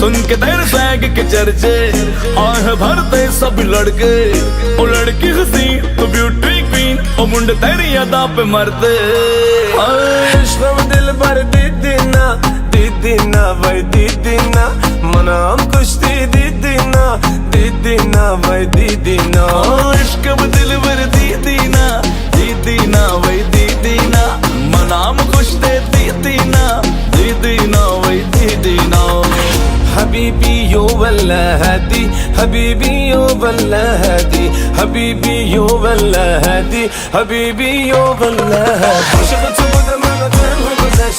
सुन के तेरे सैग के चर्चे आह भरते सब लड़के। ओ लड़की हसीन तो ब्यूटी क्वीन, ओ मुंडे तेरी अदा पे मरते। इश्क़ दिल भर दीदी ना भाई दीदी ना, मनाम कुश्ती दीदी ना भाई दीदी ना। इश्क दिल भर दीदी ना भाई दीदी ना, मनाम कुश्ती दीदी ना भाई दीदी ना। हबीबी यो वल्ला हदी, हबीबी यो वल्ला हदी, हबीबी यो वल्ला हदी, हबीबी यो वल्ला हदी. Aşık tutup da bana dön, bu güzel